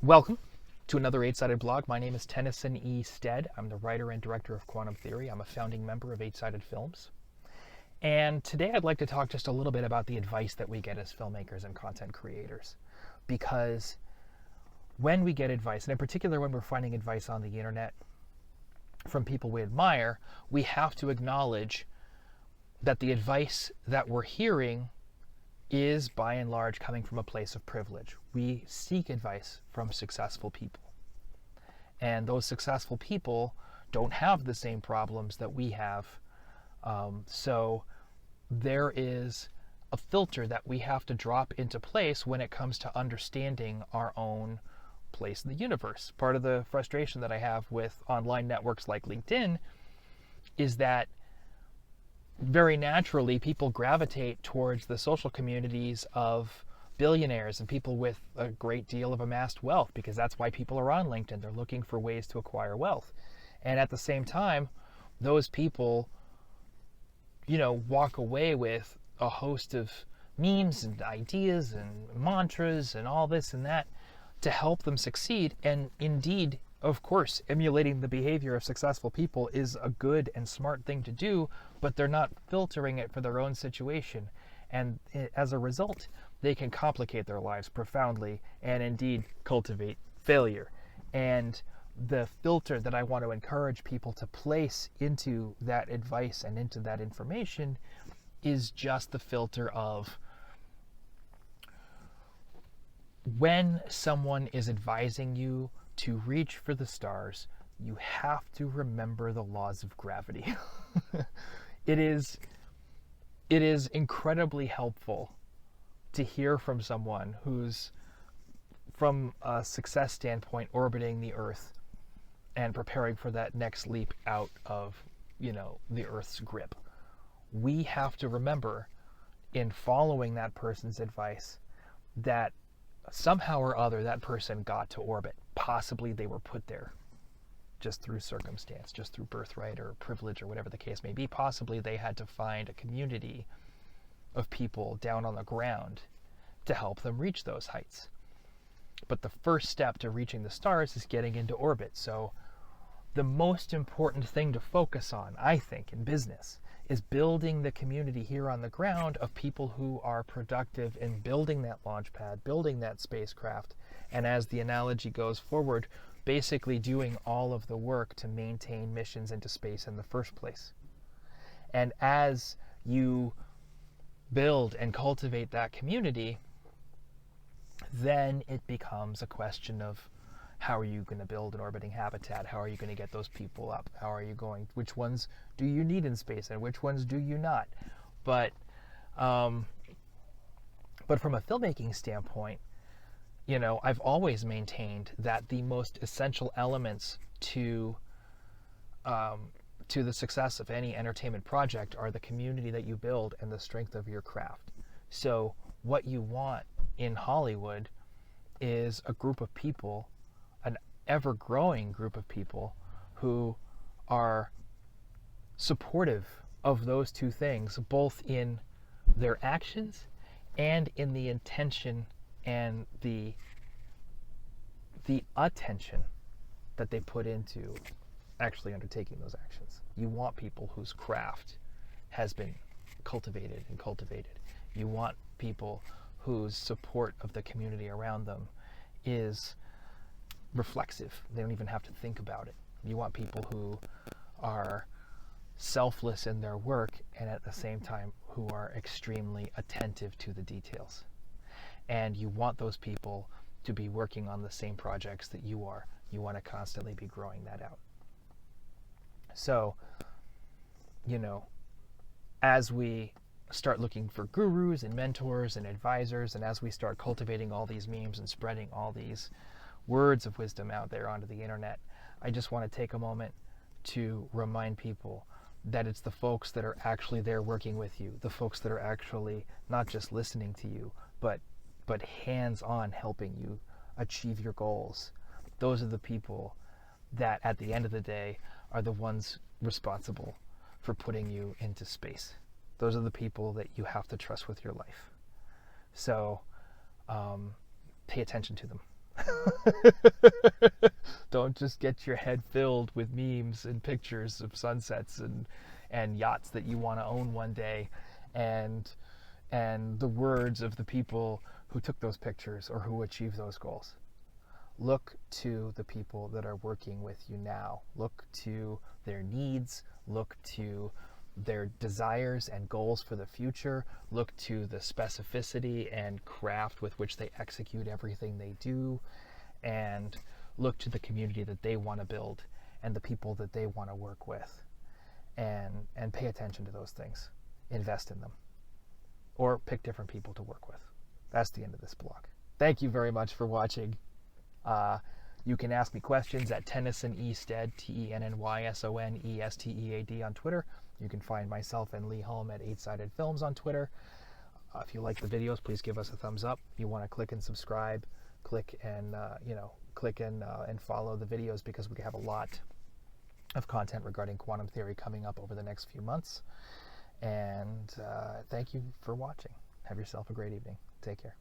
Welcome to another Eight-Sided blog. My name is Tennyson E Stead. I'm the writer and director of Quantum Theory. I'm a founding member of Eight-Sided Films. And today I'd like to talk just a little bit about the advice that we get as filmmakers and content creators. Because when we get advice, and in particular when we're finding advice on the internet from people we admire, we have to acknowledge that the advice that we're hearing is by and large coming from a place of privilege. We seek advice from successful people. And those successful people don't have the same problems that we have. So there is a filter that we have to drop into place when it comes to understanding our own place in the universe. Part of the frustration that I have with online networks like LinkedIn is that very naturally, people gravitate towards the social communities of billionaires and people with a great deal of amassed wealth, because that's why people are on LinkedIn. They're looking for ways to acquire wealth. And at the same time, those people, walk away with a host of memes and ideas and mantras and all this and that to help them succeed. And indeed, of course, emulating the behavior of successful people is a good and smart thing to do, but they're not filtering it for their own situation. And as a result, they can complicate their lives profoundly and indeed cultivate failure. And the filter that I want to encourage people to place into that advice and into that information is just the filter of when someone is advising you to reach for the stars, you have to remember the laws of gravity. It is incredibly helpful to hear from someone who's, from a success standpoint, orbiting the Earth and preparing for that next leap out of, the Earth's grip. We have to remember, in following that person's advice, that somehow or other that person got to orbit. Possibly they were put there just through circumstance, just through birthright or privilege or whatever the case may be. Possibly they had to find a community of people down on the ground to help them reach those heights. But the first step to reaching the stars is getting into orbit. So the most important thing to focus on, I think, in business is building the community here on the ground of people who are productive in building that launch pad, building that spacecraft, and as the analogy goes forward, basically doing all of the work to maintain missions into space in the first place. And as you build and cultivate that community, then it becomes a question of how are you going to build an orbiting habitat? How are you going to get those people up? Which ones do you need in space and which ones do you not? But from a filmmaking standpoint, I've always maintained that the most essential elements to the success of any entertainment project are the community that you build and the strength of your craft. So what you want in Hollywood is a group of people, an ever-growing group of people who are supportive of those two things, both in their actions and in the intention and the attention that they put into actually undertaking those actions. You want people whose craft has been cultivated. You want people whose support of the community around them is reflexive. They don't even have to think about it. You want people who are selfless in their work and at the same time who are extremely attentive to the details. And you want those people to be working on the same projects that you are. You want to constantly be growing that out. So, as we start looking for gurus and mentors and advisors, and as we start cultivating all these memes and spreading all these words of wisdom out there onto the internet, I just want to take a moment to remind people that it's the folks that are actually there working with you, the folks that are actually not just listening to you, but hands-on helping you achieve your goals. Those are the people that at the end of the day are the ones responsible for putting you into space. Those are the people that you have to trust with your life. So pay attention to them. Don't just get your head filled with memes and pictures of sunsets and yachts that you want to own one day, and the words of the people who took those pictures or who achieved those goals. Look to the people that are working with you now. Look to their needs. Look to their desires and goals for the future. Look to the specificity and craft with which they execute everything they do. And look to the community that they want to build and the people that they want to work with. And pay attention to those things. Invest in them. Or pick different people to work with. That's the end of this blog. Thank you very much for watching. You can ask me questions at Tennyson E Stead, TennysoneEstead on Twitter. You can find myself and Lee Hulme at 8-Sided Films on Twitter. If you like the videos, please give us a thumbs up. If you want to click and subscribe, click and follow the videos, because we have a lot of content regarding quantum theory coming up over the next few months. And thank you for watching. Have yourself a great evening. Take care.